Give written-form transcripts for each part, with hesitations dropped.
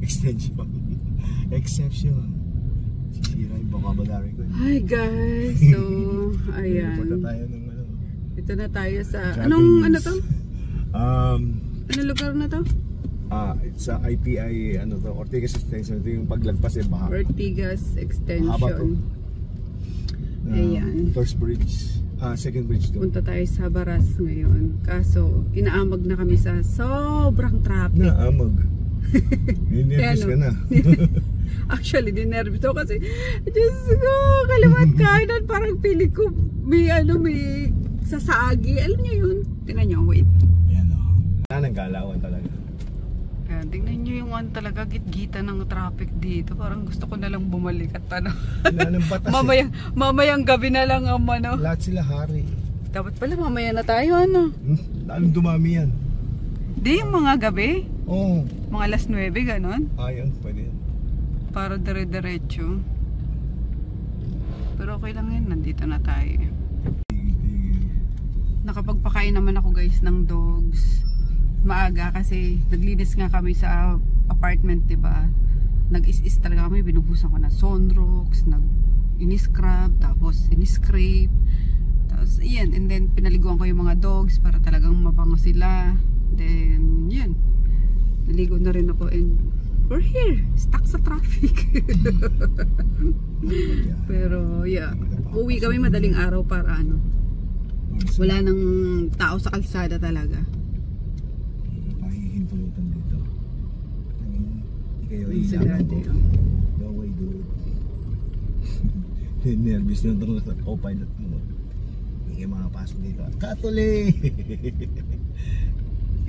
Extension. Exception. Sisira yung vocabulary ko. Hi guys. So, ayan. Punta tayo ng ano. Ito na tayo sa... Anong ano to? Anong lugar na to? It's a IPI, ano to, Ortigas Extension. Ito yung paglagpas yung baha. Ortigas Extension. Haba to. Ayan. First bridge. Second bridge to. Punta tayo sa Baras ngayon. Kaso, inaamag na kami sa sobrang traffic. Naamag. Ninervous ka na. Actually, dinervous ako kasi, Diyos ko, kalimat kainan. Parang piling ko, may sasagi. Alam niyo yun? Tingnan niyo, wait. Ayan o. Wala nang galawan talaga. Ayan, tingnan niyo yung talaga gitgita ng traffic dito. Parang gusto ko na lang bumalik at ano. Mamayang gabi na lang ang ano. Lahat sila hari. Dapat pala mamaya na tayo ano. Lalong dumami yan. Di yung mga gabi? Oo. Mga alas 9, ganon? Ayun, pwede yan. Para dire-diretso. Pero okay lang yun, nandito na tayo. Nakapagpakain naman ako guys ng dogs. Maaga kasi naglinis nga kami sa apartment, diba? Nag-is-is talaga kami, binubusan ko na Sonrox, in-scrub, tapos in-scrape. Tapos yan, and then pinaliguan ko yung mga dogs para talagang mabango sila. Then yan, naligo na rin ako and we're here, stuck sa traffic. Pero yeah, uwi kami madaling araw para ano, wala nang tao sa kalsada talaga. Pahihintulutan dito. Kayo ilangan ko. No way dude. Nervous na ito sa co-pilot mo. Hindi kayo makapasok dito. Katuli!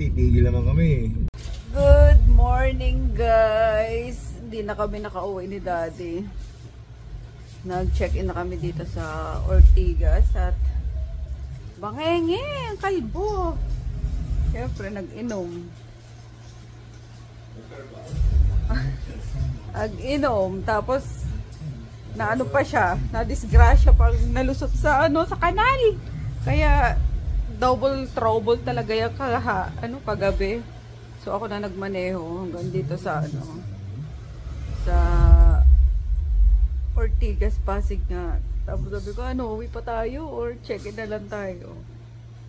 Titigil naman kami. Good morning guys. Hindi na kami nakauwi ni Daddy. Nag-check-in na kami dito sa Ortigas at bangenge ang kalbo. Siyempre nag-inom. Nag-inom tapos na ano pa siya, na disgrasya pag nalusot sa sa kanal. Kaya double trouble talaga yung paggabi. So ako na nagmaneho hanggang dito sa sa Ortigas, Pasig nga. Tapos sabi ko, uwi pa tayo or check-in na lang tayo.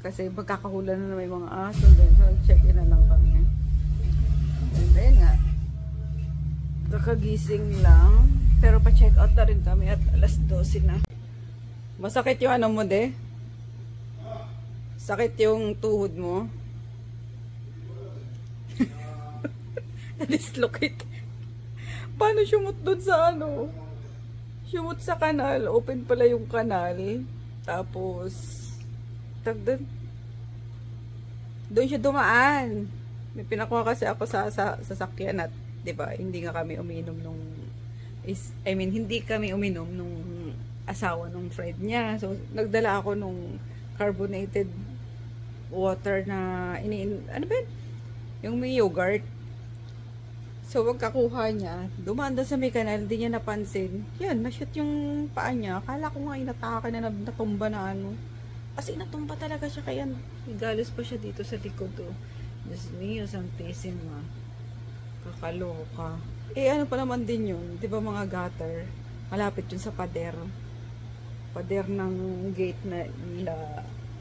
Kasi magkakahulan na may mga aso din. So check-in na lang kami. And then nga, kakagising lang. Pero pa-check out na rin kami at alas 12 na. Masakit yung mo de? Sakit yung tuhod mo? Na-dislocate. Paano sumot doon sa Sumot sa kanal. Open pala yung kanal. Tapos, doon siya dumaan. May pinakuha kasi ako sa sasakyan at, diba, hindi nga kami uminom hindi kami uminom nung asawa nung friend niya. So, nagdala ako nung carbonated water na ano ba yun? Yung may yogurt. So, pagkakuha niya, dumanda sa may kanal, hindi niya napansin. Yan, na-shoot yung paa niya. Akala ko nga inatake na natumba na Kasi natumba talaga siya, kaya galis pa siya dito sa likod. Diyos niyo, Santissima. Kakaloka. Ano pa naman din yun? Di ba mga gutter? Malapit yun sa pader. Pader ng gate na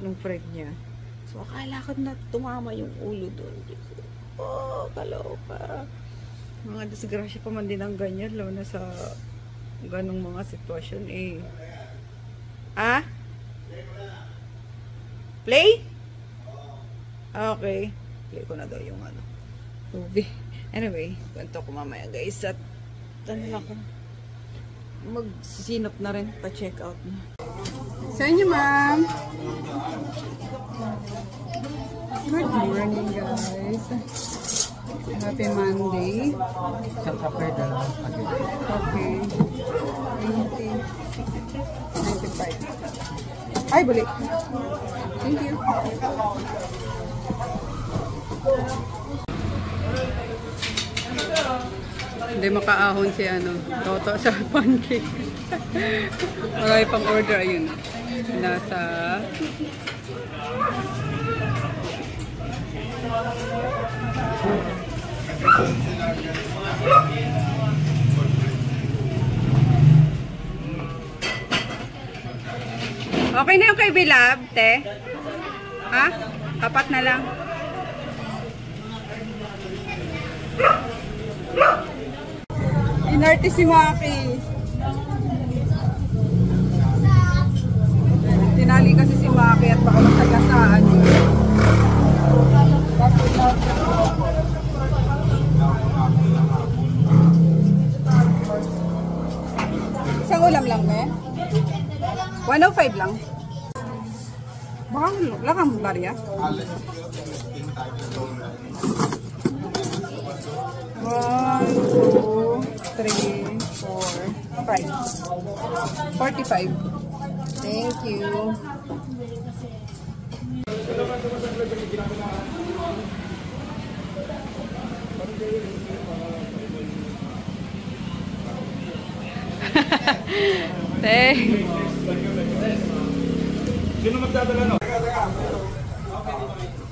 nung friend niya. So, akala ko na tumama yung ulo doon. Kaloka. Mga disgrasya pa man din ang ganyan, lalo na sa ganong mga sitwasyon Play? Okay. Play ko na daw yung movie. Anyway, ganito ko mamaya guys at lang ako magsisinop na rin, pa-check out na. Sa inyo ma'am. Good morning guys. Happy Monday. Okay. 95. Ay, balik. Thank you. Hindi makaahon si Toto sa pancake. Marami pang order. Ayun. Nasa Okay na yung kay Bilab, te? Ha? Apat na lang. Inarte si Maki. Tinali kasi si Maki at baka masagasaan. Isang ulam lang, me? 105 lang. Baka lakang barya. 1, 2, 3, 4, 5. $45. Thank you. Sino magdadala no?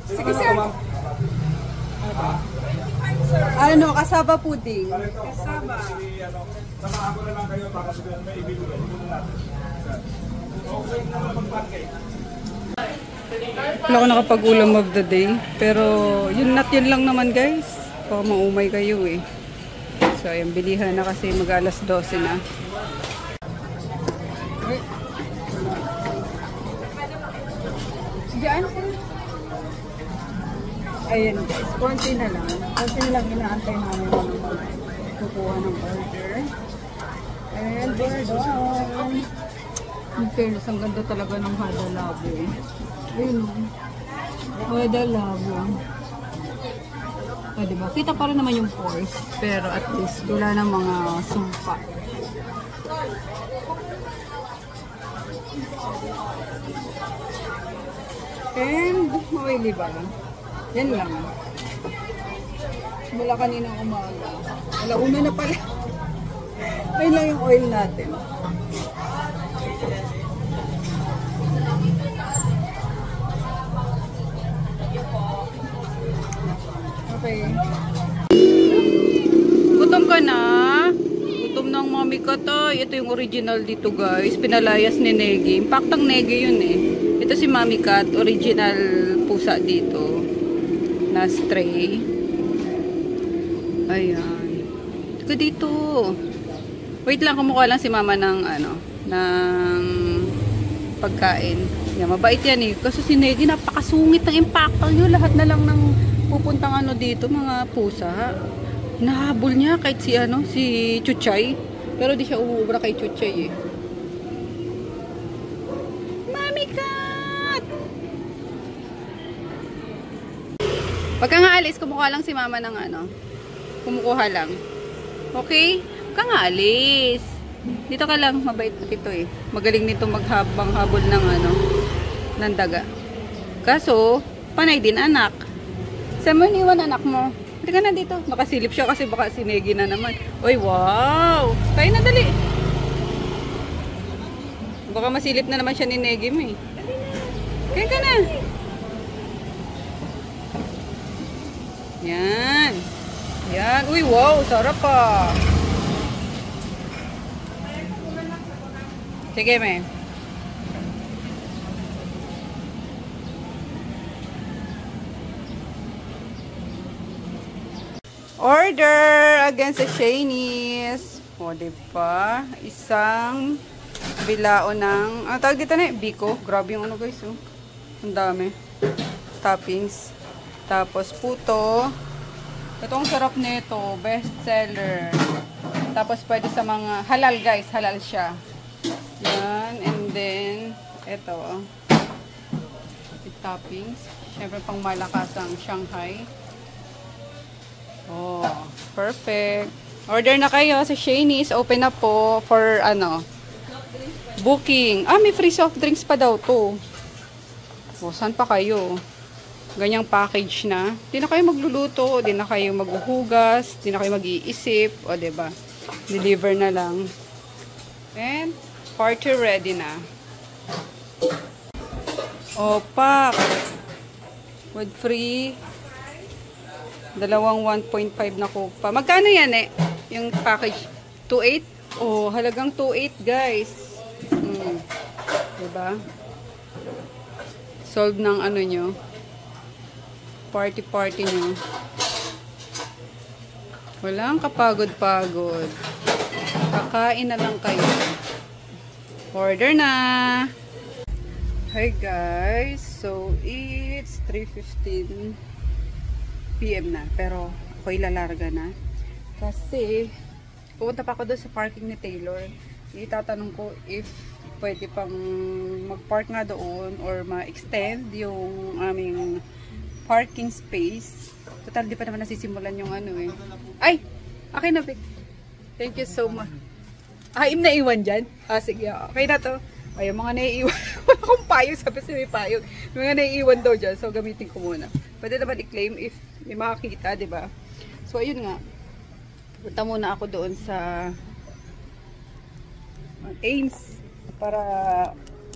Sige, sir. Ano, kasaba pudding. Kasaba. Samahan ko na lang kayo baka sabihin may ibibigay. Okay na mag-pancake. Wala ko nakapag-ulam of the day. Pero, yun lang naman guys. Baka maumay kayo eh. So, ayan, bilihan na kasi mag-alas 12 na. Diyan sir. Ayan guys, konti na lang. Konti na lang inaantay namin kukuha ng order. And we're done. In fairness, ang ganda talaga ng Hada Labo. Ayun o. Hada Labo. O diba? Kita pa rin naman yung pores. Pero at least wala ng mga sumpa. And, okay ba? Yan lang. Mula kaninang umaga. Wala, una na pala. Ayun lang yung oil natin. Okay. Gutom ka na? Gutom ng mami ko to. Ito yung original dito guys. Pinalayas ni Negi. Impaktang Negi yun eh. Ito si Mami Cat. Original pusa dito. Na stray. Ayan. Ito dito. Wait lang, kumukuha lang si Mama ng ano, ng pagkain. Yan, mabait yan eh. Kasi si Negi napakasungit ng impactal nyo. Lahat na lang ng pupuntang ano dito, mga pusa. Nahabol niya kahit si ano, si Chuchay. Pero di siya umubra kay Chuchay eh. Mami Cat! Pagka nga alis, kumukuha lang si Mama ng ano. Kumukuha lang. Okay? Pagka nga alis. Dito ka lang, mabait ito eh. Magaling nito maghabang habol ng ano, ng daga. Kaso, panay din anak. Saan mo iniwan anak mo? Hindi ka na dito. Makasilip siya kasi baka sinegi na naman. Uy, wow! Tayo na dali. Baka masilip na naman siya ni Negi mo eh. Kaya ka na. Yan. Yan. Uy, wow! Sarap pa. Sige, me. Order against sa Shanice. O, diba? Isang bilao ng, tawag dito na biko. Grabe yung ano guys, oh. Ang dami. Toppings. Tapos puto. Ito ang sarap nito. Best seller. Tapos pwede sa mga, halal guys. Halal siya. Yan. And then, ito. Toppings. Siyempre pang malakas ang Shanghai. Oh, perfect. Order na kayo sa Shanice. Open na po for ano, booking. May free soft drinks pa daw to. O, saan pa kayo? Ganyang package na. Di na kayo magluluto, di na kayo maghuhugas, di na kayo mag-iisip. O, diba? Deliver na lang. And, party ready na. O, pack. With free. Dalawang 1.5 na coke pa. Magkano yan eh? Yung package? 2.8? Oh, halagang 2.8 guys. Diba? solve ng ano nyo, party nyo. Walang kapagod-pagod. Kakain na lang kayo. Order na! Hi guys! So, it's 3:15 PM na. Pero, ako'y lalarga na. Kasi, pupunta pa ako doon sa parking ni Taylor. Itatanong ko if pwede pang mag-park nga doon or ma-extend yung aming parking space. Total, di pa naman nasisimulan yung ano eh. Ay! Okay na, Vic. Thank you so much. Im na iwan dyan? Sige. Okay na to. Ay, yung mga naiiwan. Wala akong payong. Sabi si may payong. Yung mga naiiwan daw dyan. So, gamitin ko muna. Pwede naman i-claim if may makakita, di ba? So, ayun nga. Punta muna ako doon sa Ames para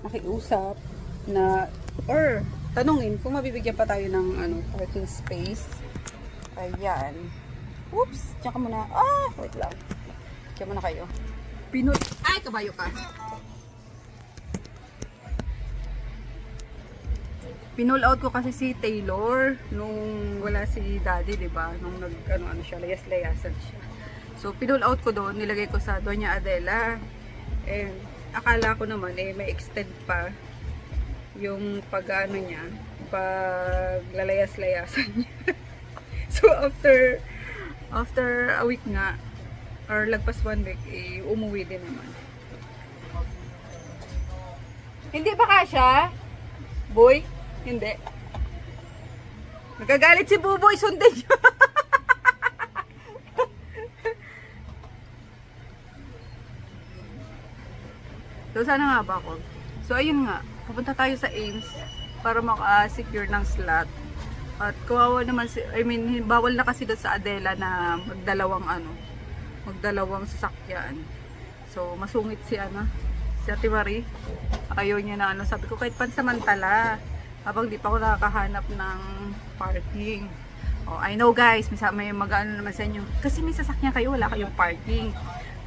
makiusap na or tanungin kung mabibigyan pa tayo ng parking space. Ayan. Oops! Tsaka muna. Wait lang. Tsaka muna kayo. Ay! Kabayo ka! Pinull out ko kasi si Taylor nung wala si Daddy, diba? Nung nag-ano siya, layas-layasan siya. So, pinull out ko doon. Nilagay ko sa Doña Adela. And, akala ko naman, may extend pa yung pag-ano niya, pag-lalayas-layasan niya. So, after a week nga, or lagpas 1 week, umuwi din naman. Hindi ba kasha? Boy? Hindi. Nagagalit si Buboy, sundin niyo. So, sana nga ba ako? So, ayun nga. Pupunta tayo sa Ames para maka-secure ng slot. At kawawa naman bawal na kasi doon sa Adela na magdalawang sasakyan. So, masungit si Ate Marie. Ayaw niya na sabi ko kahit pansamantala habang di pa ako nakakahanap ng parking. Oh, I know guys, may mag-ano naman sa inyo. Kasi may sasakyan kayo, wala kayong parking.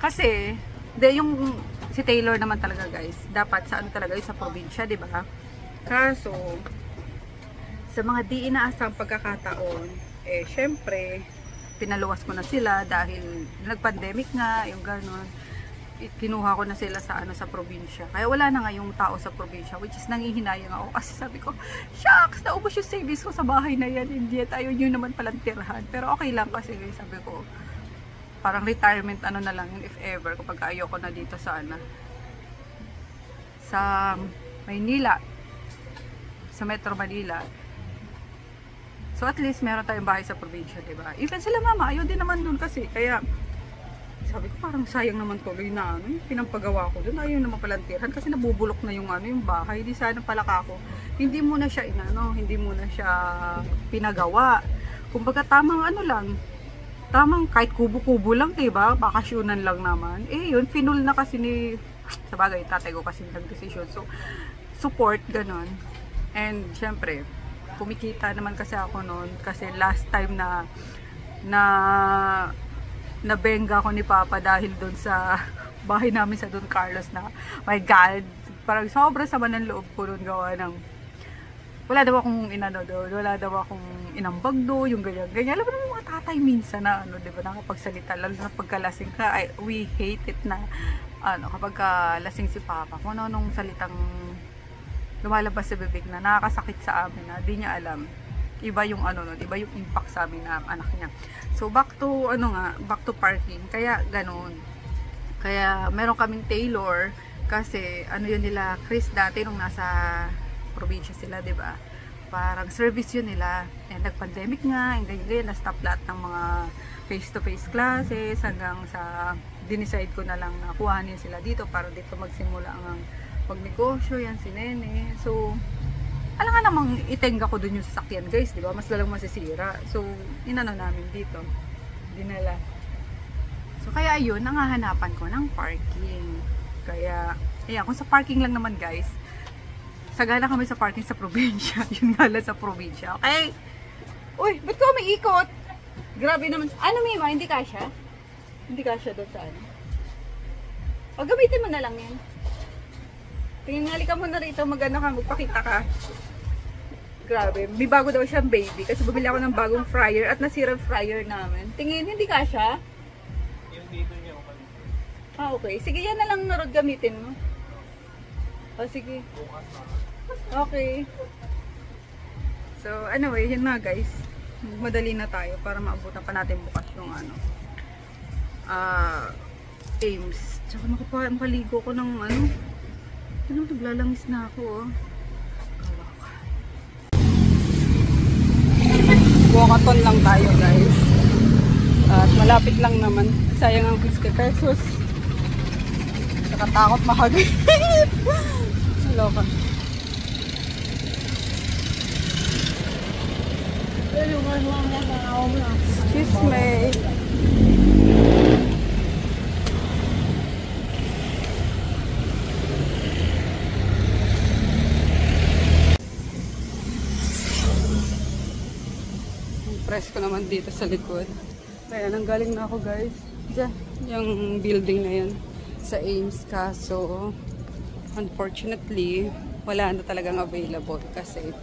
Kasi, si Taylor naman talaga guys, dapat sa talaga sa probinsya, di ba? Kaso, sa mga di inaasang pagkakataon, syempre, pinaluwas ko na sila dahil nag-pandemic nga, yung gano'n. Kinuha ko na sila sa probinsya. Kaya wala na nga yung tao sa probinsya, which is nangihinayang ako. Kasi sabi ko, shucks, naubos yung savings ko sa bahay na yan. Hindi, tayo nyo naman palang tirahan. Pero okay lang kasi sabi ko, parang retirement na lang yun if ever, kapag ayoko na dito sa Maynila, sa Metro Manila. So at least meron tayong bahay sa probinsya, diba? Even sila mama, ayaw din naman dun kasi. Kaya sabi ko parang sayang naman tuloy na yung pinampagawa ko dun. Ayaw naman palang tirahan kasi nabubulok na yung yung bahay. Di sana pala kako. Hindi muna siya hindi muna siya pinagawa. Kumbaga tamang lang. Tamang kahit kubo-kubo lang, diba? Bakasyonan lang naman. Yun, finul na kasi sa bagay, tatay ko kasi nag-decision. So, support, ganon. And, syempre, kumikita naman kasi ako noon. Kasi last time nabenga ko ni Papa dahil doon sa bahay namin sa Don Carlos na, my God, parang sobrang sama ng loob ko doon gawa ng wala daw akong wala daw akong inambag do, yung ganyan. Alam mo naman mga tatay minsan na di ba, nakapagsalita, lalo na pagkalasing ka, we hate it na, kapag lasing si Papa, kung anong salitang lumalabas sa bibig na nakakasakit sa amin na di niya alam. Iba yung iba yung impact sa amin na anak niya. So, back to parking. Kaya, ganun. Kaya, meron kaming Taylor, kasi, yun nila, Chris dati, nung nasa probinsya sila, diba? Parang service yun nila. And nag-pandemic nga, and ganyan, na-stop lahat ng mga face-to-face classes, hanggang sa, dinicide ko na lang na kuhanin sila dito, para dito magsimula ang pagnegosyo, yan si Nene. So, alam nga namang itenga ko dun yung sasakyan guys, di ba? Mas lalang masisira. So, namin dito. Dinala. So, kaya ayun, nangahanapan ko ng parking. Kaya, ayan, kung sa parking lang naman guys, sagana kami sa parking sa probinsya. Yun nga lang sa probinsya. Okay? Uy, ba't ko may ikot? Grabe naman. Mima, hindi kasya? Hindi kasya doon sa O, gamitin mo na lang yan. Tingnan nga, ka muna rito, magpakita ka. Grabe, may bago daw siyang baby kasi bumili ako ng bagong fryer at nasira ang fryer namin. Tingin, hindi kasha? Yung dito niya ako. Ah, okay. Sige, yan na lang narod gamitin mo. O, sige. Okay. So, anyway, yun na guys. Madali na tayo para maabutan pa natin bukas yung ano. Ames. Tsaka makaligo ko ng ano. Ano, naglalangis na ako oh. Walkathon lang tayo guys. At malapit lang naman. Sayang ang 50 pesos. Nakatakot mahagay. Loka. Excuse me. Press ko naman dito sa likod. Kaya nanggaling na ako guys. Diyan, yung building na yan sa Ames. Kaso, unfortunately, wala na talagang available kasi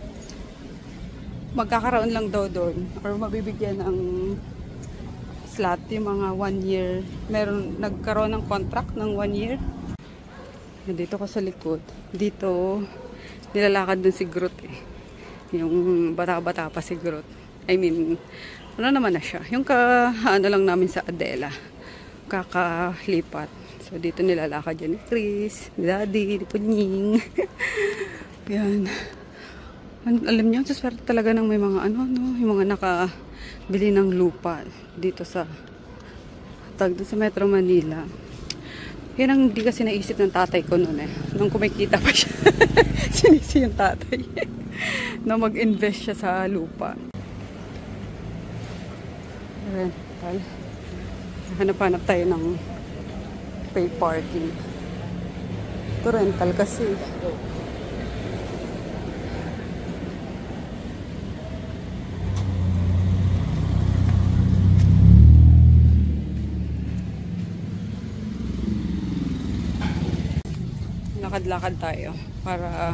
magkakaroon lang daw doon or mabibigyan ng slot yung mga 1 year. Meron, nagkaroon ng contract ng 1 year. Nandito ko sa likod. Dito, nilalakad dun si Groot eh. Yung bata-bata pa si Groot. I mean, ano naman na siya. Yung ano lang namin sa Adela. Kakalipat. So, dito nilalakad yan ni Chris, ni Daddy, ni Punying. Yan. Alam niyo, suswerte talaga ng may mga ano, no? Yung mga nakabili ng lupa dito sa sa Metro Manila. Yan ang hindi kasi naisip ng tatay ko noon eh. Nung kumikita pa siya. Sinisi yung tatay. Na mag-invest siya sa lupa. Rental. Hanap-hanap tayo ng pay parking. Ito rental kasi. Lakad-lakad tayo para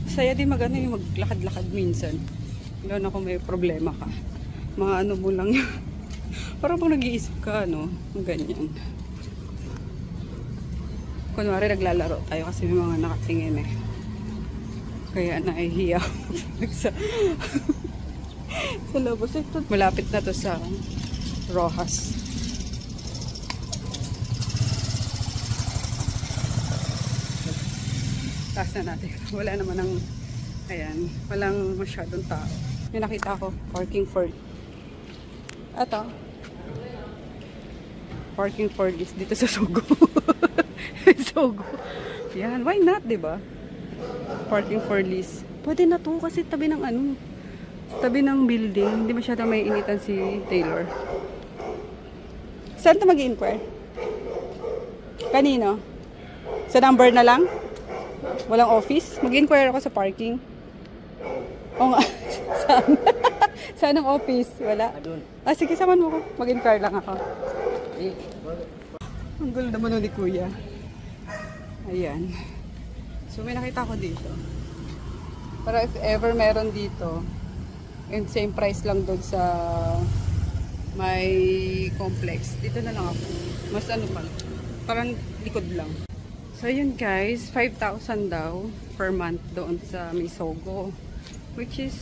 saya din magano yung maglakad-lakad minsan. Lalo na kung may problema ka. Mga ano mo lang yun. Parang pag nag-iisip ka, ano, ganyan. Kunwari naglalaro tayo kasi may mga nakatingin eh. Kaya nahihiya sa sa labas. Ito, malapit na to sa Rojas. Taas na natin. Wala naman ng, ayan, walang masyadong tao. May nakita ko, parking for, eto, parking for this dito sa Sogo. Sogo. Yan, why not, diba? Parking for this. Pwede na to kasi tabi ng ano, tabi ng building. Hindi masyadong may initan si Taylor. Saan ito mag-inquire? Kanino? Sa number na lang? Walang office? Mag-inquire ako sa parking. O nga. Saan? Saan ang office? Wala? Ah, sige, saman mo ko. Mag-inquire lang ako. Ang gulo naman ni Kuya. Ayan. So, may nakita ko dito. Para if ever meron dito, and same price lang doon sa may complex. Dito na lang ako. Mas ano pa. Parang likod lang. So, yun guys. 5,000 daw per month doon sa Misogo. Which is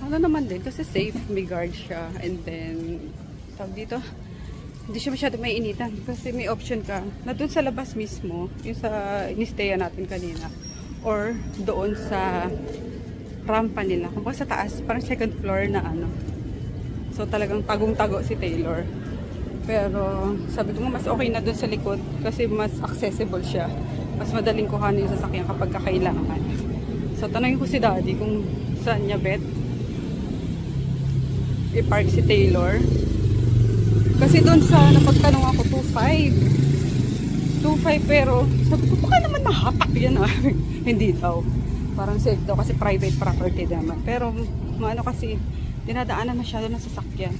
ano naman din. Kasi safe. May guard siya. And then, tawag dito, hindi siya masyado may initan. Kasi may option ka na doon sa labas mismo. Yung sa inistayan natin kanina. Or doon sa rampa nila. Kung ba sa taas, parang second floor na ano. So, talagang tagong-tago si Taylor. Pero, sabi ko nga, mas okay na doon sa likod kasi mas accessible siya. Mas madaling kuhanin yung sasakyan kapag kakailangan. So, tanongin ko si Daddy kung saan niya bet i-park si Taylor. Kasi doon sa napagtanong ako, 2.5. 2.5 pero, sabi ko, baka naman mahatak yan ah. Hindi daw. Parang safe daw kasi private property naman. Pero, ano kasi, dinadaanan masyado ng sasakyan.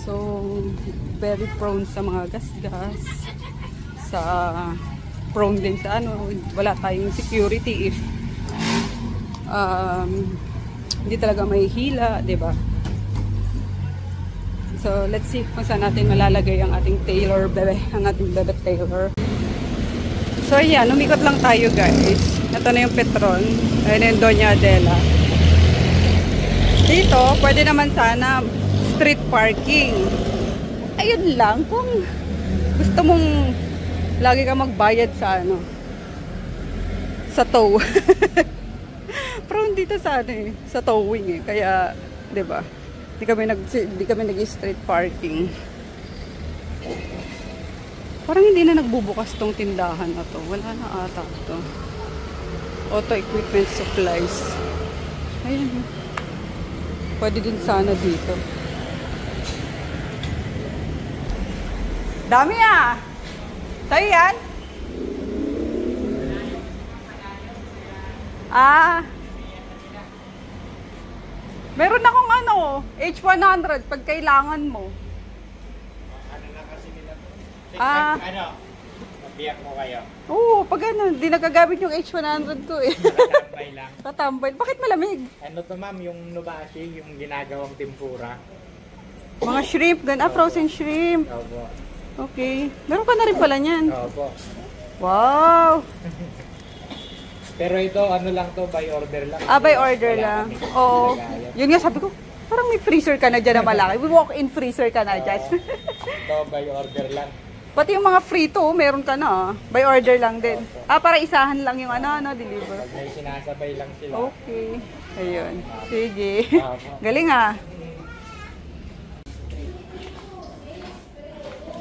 So, very prone sa mga gas-gas. Prone din sa ano, wala tayong security if hindi talaga may hila, 'di ba? So, let's see kung saan natin malalagay ang ating Taylor bebe, ang ating bebe Taylor. So, ayan, umikot lang tayo, guys. Ito na yung Petron. Ayun na yung Doña Adela. Dito, pwede naman sana street parking. Ayun lang, kung gusto mong lagi ka magbayad sa ano, sa tow. Pero dito sa ano eh, sa towing eh. Kaya, 'di ba? Di kami nag-street parking. Parang hindi na nagbubukas tong tindahan na to. Wala na ata to. Auto equipment supplies. Ayun. Pwede din sana dito. Dami ah! Sa'yo yan? Ah! Meron akong ano, H100 pag kailangan mo. Ano na kasi nila to? Ano? Mabiyak mo kayo. Oo, pag ano, di nagagamit yung H100 ko eh. Nakatambay lang. Tatambay. Bakit malamig? Ano to ma'am, yung nubashi, yung ginagawang tempura. Mga shrimp, frozen shrimp. Opo. Okay. Meron ka na rin pala niyan. Opo. Wow! Pero ito, ano lang to, by order lang. By order Wala lang. kaming Oo. lagayan. Yun nga sabi ko, parang may freezer ka na dyan na malaki. Walk-in freezer ka na dyan. Ito, by order lang. Pati yung mga frito, meron ka na. By order lang din. Para isahan lang yung deliver. Pag may sinasabay lang sila. Okay. Ayun. Sige. Opo. Galing ah.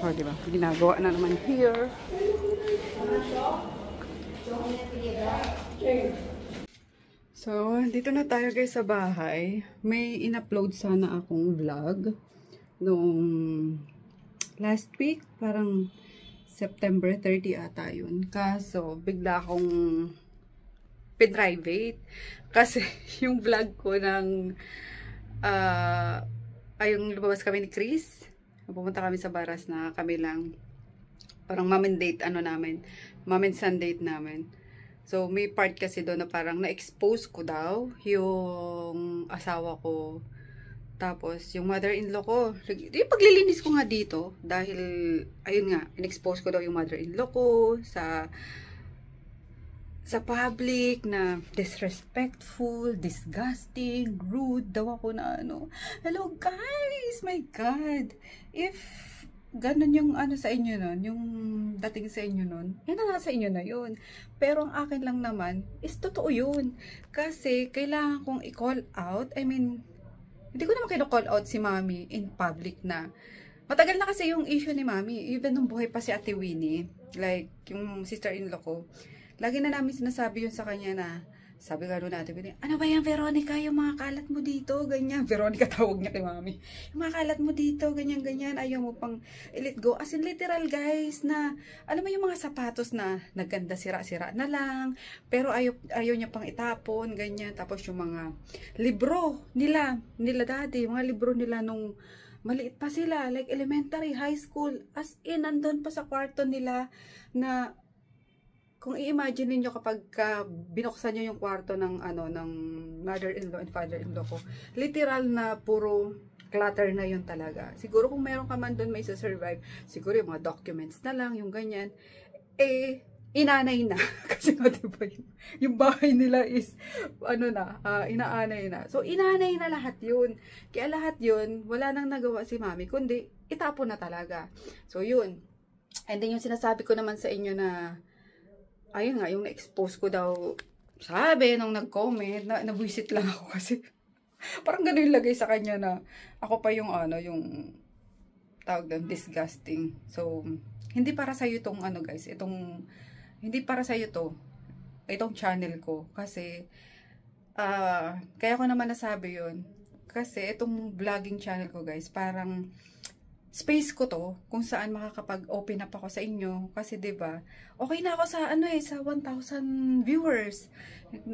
Oh, diba? Ginagawa na naman here. So, dito na tayo guys sa bahay. May in-upload sana akong vlog noong last week, parang September 30 ata yun. Kaso, bigla akong pinrivate. Kasi yung vlog ko ng yung lumabas kami ni Chris. Pupunta kami sa Baras na kami lang. Parang mom and date namin. Mom and son date namin. So, may part kasi doon na parang na-expose ko daw yung asawa ko. Tapos, yung mother-in-law ko. Yung paglilinis ko nga dito, dahil, ayun nga, in-expose ko daw yung mother-in-law ko sa public na disrespectful, disgusting, rude daw ako na Hello guys! My God! If ganun yung sa inyo nun, yung dating sa inyo nun, nasa inyo na yun. Pero ang akin lang naman, is totoo yun. Kasi, kailangan kong i-call out. I mean, hindi ko naman kino-call out si Mami in public na. Matagal na kasi yung issue ni Mami. Even nung buhay pa si Ate Winnie, like, yung sister-in-law ko, lagi na namin sinasabi yun sa kanya na, sabi nga doon na Ate Winnie, ano ba yan Veronica, yung mga kalat mo dito, ganyan. Veronica tawag niya kay Mami. Yung mga kalat mo dito, ganyan, ganyan. Ayaw mo pang let go. As in literal guys na, alam mo yung mga sapatos na naganda sira-sira na lang, pero ayaw niya pang itapon, ganyan. Tapos yung mga libro nila dati, mga libro nila nung maliit pa sila, like elementary, high school, as in, nandun pa sa kwarto nila na, kung i-imagine niyo kapag binuksan niyo yung kwarto ng ng mother-in-law and father-in-law ko, literal na puro clutter na yun talaga. Siguro kung meron ka man doon may survive, siguro yung mga documents na lang, yung ganyan. Inanay na. Kasi nga diba yung bahay nila is inaanay na. So inanay na lahat yun. Kaya lahat yun, wala nang nagawa si Mami, kundi itapon na talaga. So yun. And then yung sinasabi ko naman sa inyo na ayun nga, yung na-expose ko daw, sabi, nung nag-comment, nabwisit lang ako kasi, parang gano'n yung lagay sa kanya na, ako pa yung, yung, tawag doon, disgusting. So, hindi para sa'yo itong, guys, hindi para sa'yo to, itong channel ko, kasi, kaya ko naman nasabi yun, kasi itong vlogging channel ko, guys, parang, space ko to kung saan makakapag-open up ako sa inyo kasi 'di ba? Okay na ako sa sa 1,000 viewers.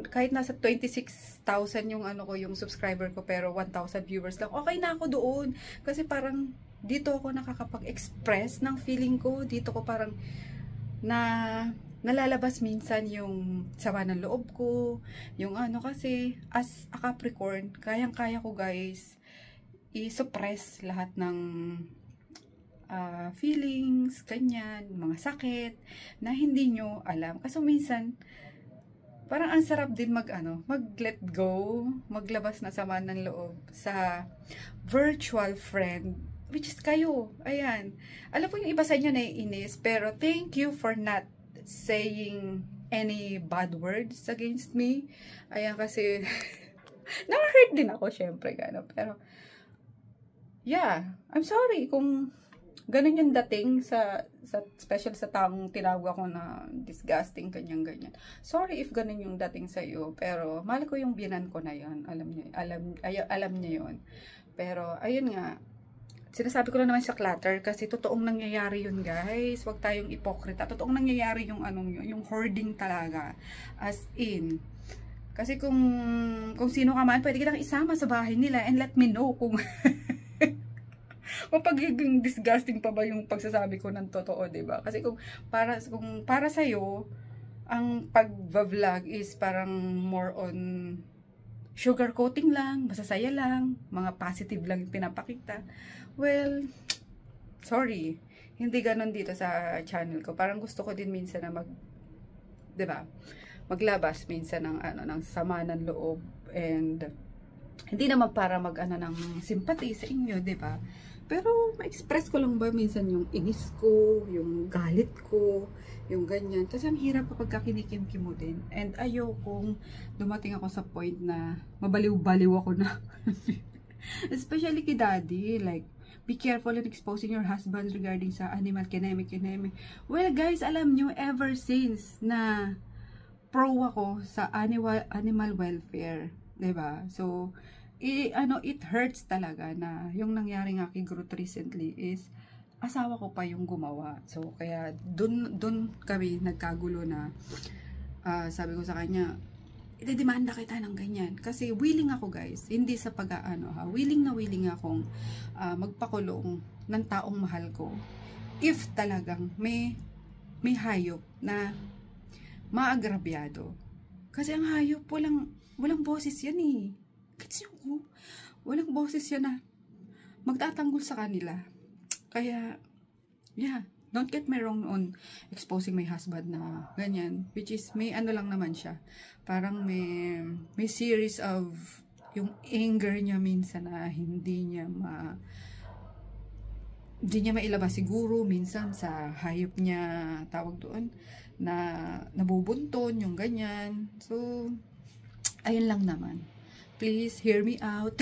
Kahit nasa 26,000 yung yung subscriber ko pero 1,000 viewers lang. Okay na ako doon kasi parang dito ako nakakapag-express ng feeling ko. Dito ko parang nalalabas minsan yung sama ng loob ko, yung ano, kasi as a Capricorn, kayang-kaya ko guys i-suppress lahat ng feelings, ganyan, mga sakit na hindi nyo alam. Kasi minsan parang ang sarap din mag let go, maglabas na sama ng loob sa virtual friend, which is kayo. Ayan. Alam po yung iba sa inyo naiinis, pero thank you for not saying any bad words against me. Ayan, kasi na-hurt din ako, syempre, gano'n. Pero, yeah, I'm sorry kung ganun yung dating special sa taong tinawag ako na disgusting, ganyan. Sorry if ganun yung dating sa iyo, pero mahal ko yung binan ko na yon. Alam niya yon. Pero, ayun nga, sinasabi ko lang naman sa clutter kasi totoong nangyayari yun, guys. Huwag tayong ipokrita. Totoong nangyayari yung yung hoarding talaga. As in. Kasi kung sino ka man, pwede kitang isama sa bahay nila and let me know kung mapagiging disgusting pa ba yung pagsasabi ko ng totoo, 'di ba? Kasi kung para sa iyo ang pag-vlog is parang more on sugarcoating lang, masasaya lang, mga positive lang yung pinapakita. Well, sorry. Hindi ganon dito sa channel ko. Parang gusto ko din minsan na 'di ba? Maglabas minsan ng ng sama ng loob, and hindi naman para ng sympathy sa inyo, 'di ba? Pero ma-express ko lang ba minsan yung inis ko, yung galit ko, yung ganyan. Kasi ang hirap kapag kinikim-kim mo din. And ayokong dumating ako sa point na mabaliw-baliw ako na. Especially kay daddy. Like, be careful in exposing your husband regarding sa animal kineme. Well guys, alam nyo, ever since na pro ako sa animal welfare, 'di ba? So, it hurts talaga na yung nangyari nga kay Groot recently is asawa ko pa yung gumawa. So, kaya dun kami nagkagulo na sabi ko sa kanya, idedemanda kita ng ganyan. Kasi willing ako, guys, hindi sa willing akong magpakulong ng taong mahal ko if talagang may hayop na maagrabyado. Kasi ang hayop, walang boses yan eh. Kasi walang boses yan na magtatanggol sa kanila. Kaya, yeah, don't get me wrong on exposing my husband na ganyan. Which is, may lang naman siya. Parang may series of yung anger niya minsan na hindi niya mailabas siguro minsan sa hayop niya, tawag doon, na nabubunton, yung ganyan. So, ayun lang naman. Please hear me out.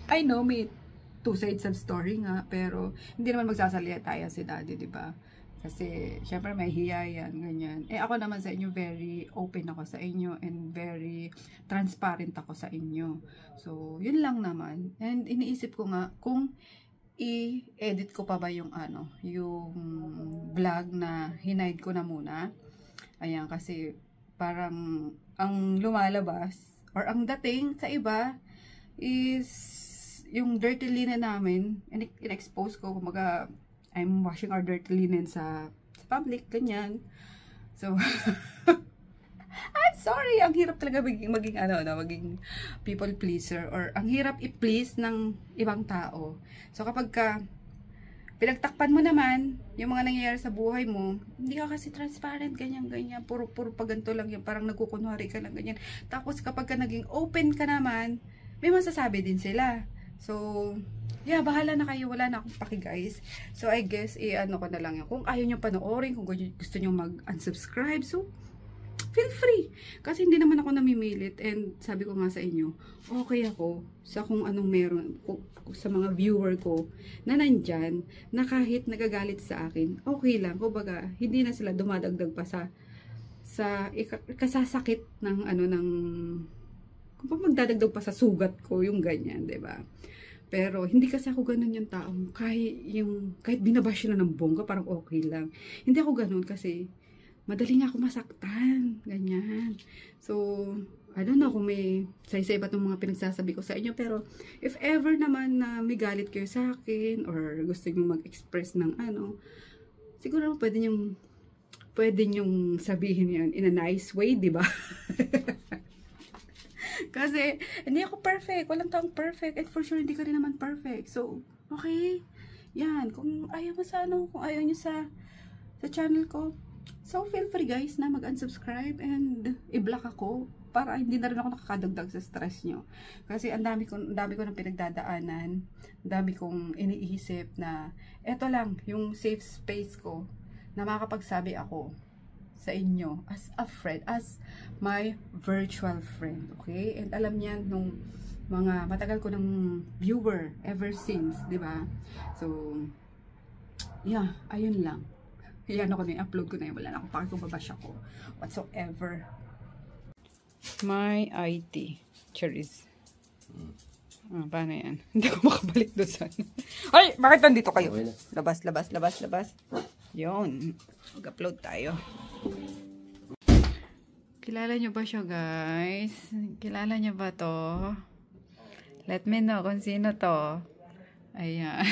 I know may two sides of story nga, pero hindi naman magsasalita tayo si daddy, 'di ba? Kasi syempre may hiya yan, ganyan. Ako naman sa inyo, very open ako sa inyo and very transparent ako sa inyo. So, yun lang naman. And iniisip ko nga kung i-edit ko pa ba yung yung vlog na hinide ko na muna. Ayan, kasi parang ang lumalabas or ang dating sa iba is yung dirty linen namin, in-expose ko, kumaga I'm washing our dirty linen sa public, ganyan. So, I'm sorry, ang hirap talaga maging people pleaser, or ang hirap i-please ng ibang tao. So, kapag pinagtakpan mo naman yung mga nangyayari sa buhay mo, hindi ka kasi transparent, ganyan, puro paganto lang yung parang nagkukunwari ka lang, ganyan. Tapos kapag naging open ka naman, may masasabi din sila. So, yeah, bahala na kayo, wala na akong paki, guys. So, I guess, ko na lang yan. Kung ayaw nyo panoorin, kung gusto nyo mag-unsubscribe, so, feel free. Kasi hindi naman ako namimilit. And sabi ko nga sa inyo, okay ako sa kung anong meron, sa mga viewer ko na nandyan, na kahit nagagalit sa akin, okay lang. Kumbaga, hindi na sila dumadagdag pa sa kasasakit ng kung magdadagdag pa sa sugat ko, yung ganyan, 'di ba? Pero hindi kasi ako ganun yung taong kahit binabash na ng bongga, parang okay lang. Hindi ako ganun kasi madali nga ako masaktan, ganyan. So, I don't know kung may sa iba itong mga pinagsasabi ko sa inyo, pero if ever naman na may galit kayo sa akin or gusto nyo mag-express ng siguro pwede niyong sabihin yun in a nice way, di ba? Kasi, hindi ako perfect. Walang taong perfect. And for sure, hindi ka rin naman perfect. So, okay. Yan. Kung ayaw mo sa kung ayaw niyo sa channel ko, so feel free guys na mag-unsubscribe and i-block ako para hindi na rin ako nakakadagdag sa stress nyo. Kasi ang dami ko ng pinagdadaanan, ang dami kong iniisip na eto lang, yung safe space ko na makakapagsabi ako sa inyo as a friend, as my virtual friend, okay? And alam niyan nung mga matagal ko ng viewer ever since, di ba? So, yeah, ayun lang. Yan ako na upload ko na yun. Wala na akong pakit kung babash ako. Whatsoever. My IT. Cherries. Paano yan? Hindi ko makabalik doon sa Ay! Bakit nandito kayo? Labas, labas, labas, labas. Yun. Mag-upload tayo. Kilala nyo ba siya, guys? Kilala nyo ba to? Let me know kung sino to. Ayan.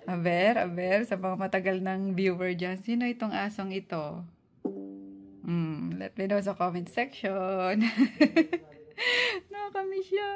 Aber, sa mga matagal ng viewer dyan, sino itong asong ito? Let me know sa comment section. Nakakamiss siya.